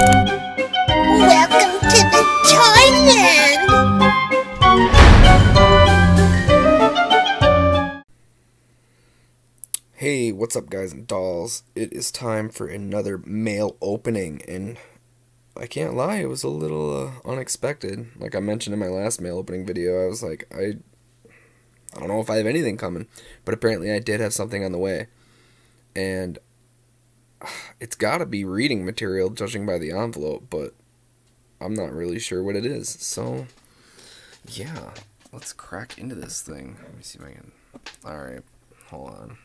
Welcome to the Toyland! Hey, what's up guys and dolls? It is time for another mail opening, and I can't lie, it was a little unexpected. Like I mentioned in my last mail opening video, I was like, I don't know if I have anything coming, but apparently I did have something on the way. And it's gotta be reading material judging by the envelope, but I'm not really sure what it is. So, yeah, let's crack into this thing. Let me see if I can... Alright, hold on.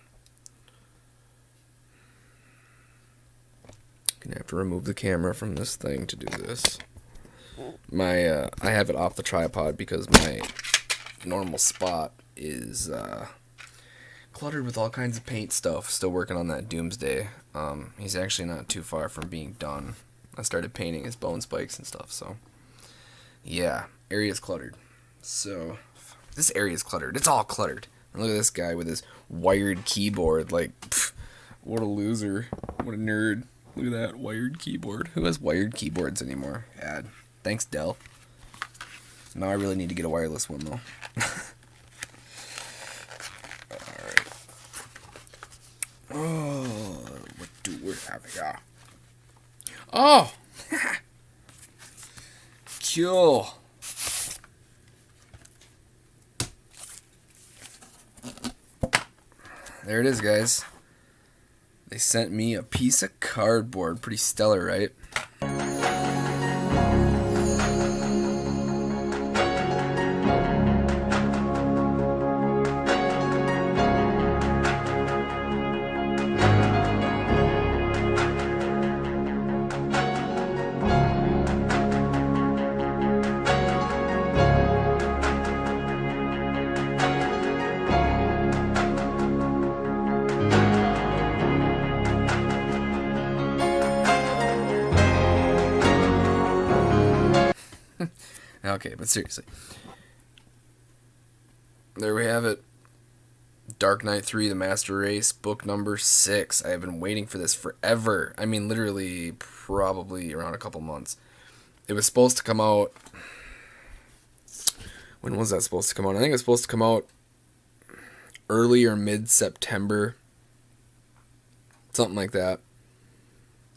Gonna have to remove the camera from this thing to do this. I have it off the tripod because my normal spot is cluttered with all kinds of paint stuff. Still working on that Doomsday. He's actually not too far from being done. I started painting his bone spikes and stuff, so yeah, area's cluttered. So this area's cluttered. It's all cluttered. And look at this guy with his wired keyboard. Like, pff, what a loser. What a nerd. Look at that wired keyboard. Who has wired keyboards anymore? Ad. Thanks, Dell. Now I really need to get a wireless one, though. Alright. Oh, what do we have here? Oh! Cool. There it is, guys. They sent me a piece of cardboard. Pretty stellar, right? Okay, but seriously. There we have it. Dark Knight 3, The Master Race, book number 6. I have been waiting for this forever. I mean, literally, probably around a couple months. It was supposed to come out... When was that supposed to come out? I think it was supposed to come out early or mid-September. Something like that.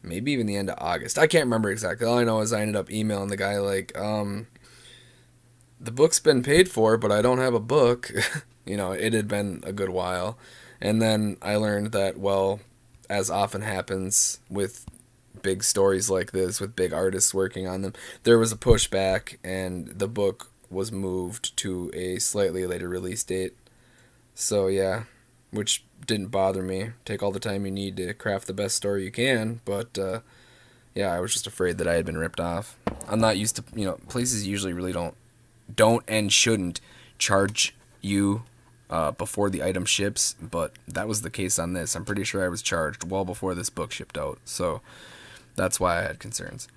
Maybe even the end of August. I can't remember exactly. All I know is I ended up emailing the guy like, the book's been paid for, but I don't have a book. You know, it had been a good while. And then I learned that, well, as often happens with big stories like this, with big artists working on them, there was a pushback, and the book was moved to a slightly later release date. So, yeah, which didn't bother me. Take all the time you need to craft the best story you can, but, yeah, I was just afraid that I had been ripped off. I'm not used to, you know, places usually really don't and shouldn't charge you before the item ships, but that was the case on this. I'm pretty sure I was charged well before this book shipped out, so that's why I had concerns.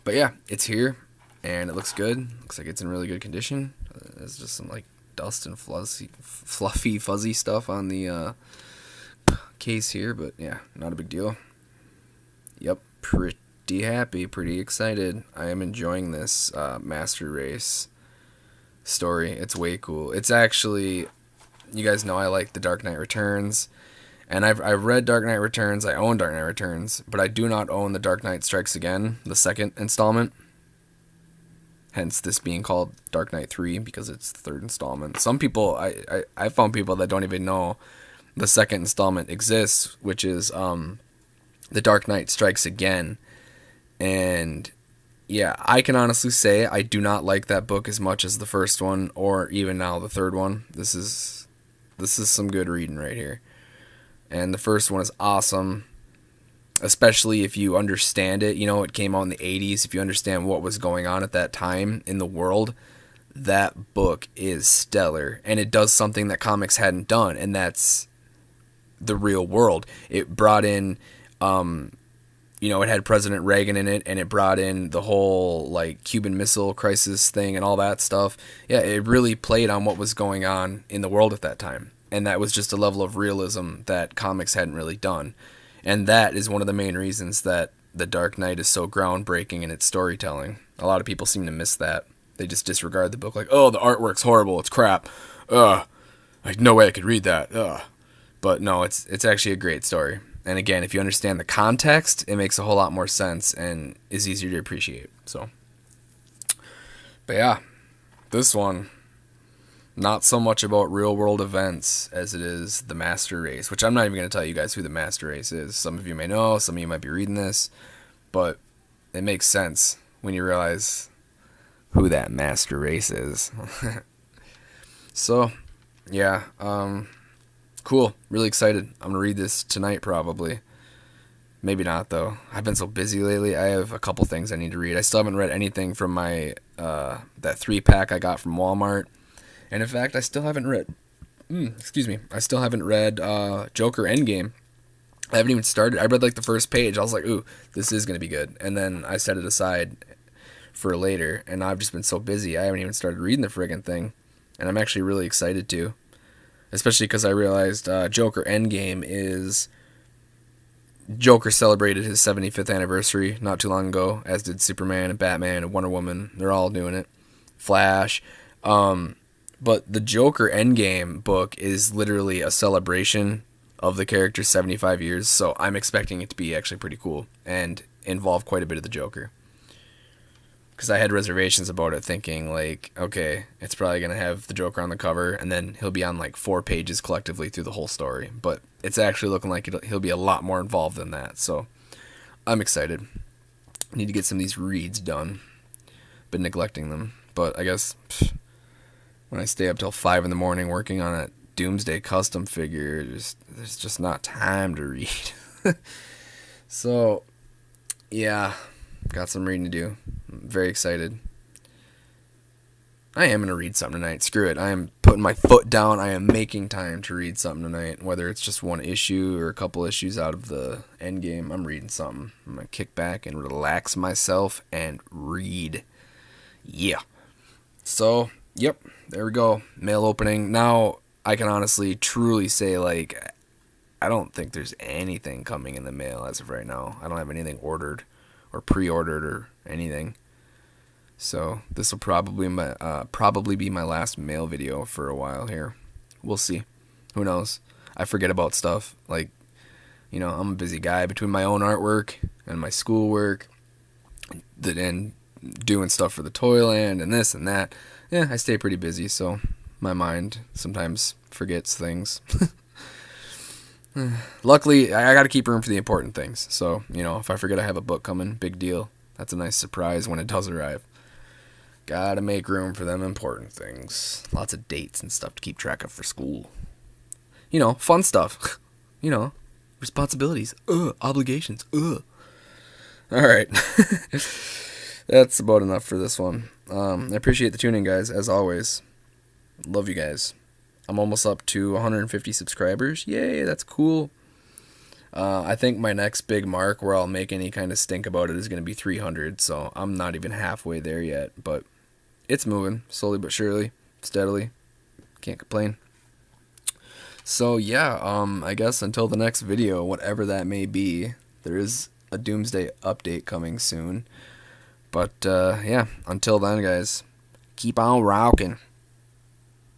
But yeah, it's here, and it looks good. Looks like it's in really good condition. There's just some like dust and fluffy, fuzzy stuff on the case here, but yeah, not a big deal. Yep, pretty happy, pretty excited. I am enjoying this Master Race story. It's way cool. It's actually, you guys know I like the Dark Knight Returns, and I've read Dark Knight Returns. I own Dark Knight Returns, but I do not own the Dark Knight Strikes Again, the second installment. Hence this being called Dark Knight 3 because it's the third installment. Some people, I found people that don't even know the second installment exists, which is the Dark Knight Strikes Again. And yeah, I can honestly say I do not like that book as much as the first one, or even now the third one. This is some good reading right here. And the first one is awesome, especially if you understand it. You know, it came out in the 80s. If you understand what was going on at that time in the world, that book is stellar. And it does something that comics hadn't done, and that's the real world. It brought in... you know, it had President Reagan in it, and it brought in the whole, like, Cuban Missile Crisis thing and all that stuff. Yeah, it really played on what was going on in the world at that time. And that was just a level of realism that comics hadn't really done. And that is one of the main reasons that The Dark Knight is so groundbreaking in its storytelling. A lot of people seem to miss that. They just disregard the book like, oh, the artwork's horrible, it's crap. Like, no way I could read that. But no, it's actually a great story. And again, if you understand the context, it makes a whole lot more sense and is easier to appreciate. So, but yeah, this one, not so much about real world events as it is the Master Race, which I'm not even going to tell you guys who the Master Race is. Some of you may know, some of you might be reading this, but it makes sense when you realize who that Master Race is. So, yeah, cool. Really excited. I'm going to read this tonight probably. Maybe not, though. I've been so busy lately. I have a couple things I need to read. I still haven't read anything from my that 3-pack I got from Walmart. And in fact, I still haven't read... I still haven't read Joker Endgame. I haven't even started. I read like the first page. I was like, ooh, this is going to be good. And then I set it aside for later. And I've just been so busy. I haven't even started reading the friggin' thing. And I'm actually really excited to. Especially because I realized Joker Endgame is... Joker celebrated his 75th anniversary not too long ago, as did Superman and Batman and Wonder Woman. They're all doing it. Flash. But the Joker Endgame book is literally a celebration of the character's 75 years, so I'm expecting it to be actually pretty cool and involve quite a bit of the Joker. Because I had reservations about it, thinking, like, okay, it's probably going to have the Joker on the cover, and then he'll be on, like, 4 pages collectively through the whole story. But it's actually looking like he'll be a lot more involved than that, so I'm excited. I need to get some of these reads done. Been neglecting them, but I guess... when I stay up till 5 in the morning working on that Doomsday custom figure, there's just not time to read. So, yeah, got some reading to do. I'm very excited. I am going to read something tonight. Screw it. I am putting my foot down. I am making time to read something tonight. Whether it's just one issue or a couple issues out of the Endgame, I'm reading something. I'm going to kick back and relax myself and read. Yeah. So... yep, there we go. Mail opening. Now, I can honestly, truly say, like, I don't think there's anything coming in the mail as of right now. I don't have anything ordered or pre-ordered or anything. So, this will probably be my last mail video for a while here. We'll see. Who knows? I forget about stuff. Like, you know, I'm a busy guy between my own artwork and my schoolwork and doing stuff for the Toyland and this and that. Yeah, I stay pretty busy, so my mind sometimes forgets things. Luckily, I gotta keep room for the important things. So, you know, if I forget I have a book coming, big deal. That's a nice surprise when it does arrive. Gotta make room for them important things. Lots of dates and stuff to keep track of for school. You know, fun stuff. You know, responsibilities. Obligations. Alright. That's about enough for this one. I appreciate the tuning, guys, as always. Love you guys. I'm almost up to 150 subscribers. Yay, that's cool. I think my next big mark where I'll make any kind of stink about it is going to be 300, so I'm not even halfway there yet, but it's moving, slowly but surely, steadily. Can't complain. So, yeah, I guess until the next video, whatever that may be, there is a Doomsday update coming soon. But, yeah, until then, guys, keep on rocking.